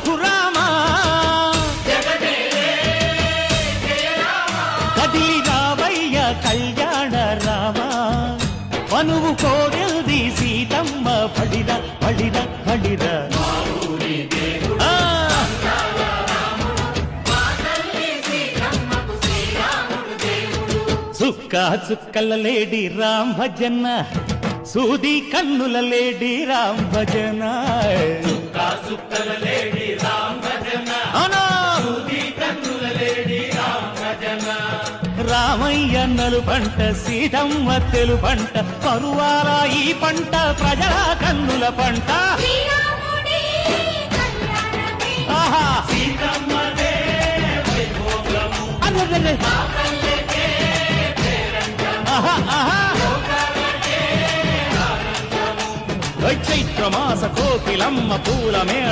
రఘురామా కదిలి రావయ్య కళ్యాణ రామా మనువు కోరెల్ది సీతమ్మ పడిర పడిర పడిర చుక్క చుక్కల లేడి రామ్ భజన సూది కన్నుల లేడి రామ్ భజన చుక్కల లేడి రామ్ భజన సూది కన్నుల లేడి రామ్ భజన రామయ్య నలు పంట సీతమ్మ తెలు పంట పరువాల ఈ పంట ప్రజల కన్నుల పంట ఆహా సీతమ్మదే వైభోగము అన్నదే చైత్రమాస కోకిలమ్మ పూల మేళ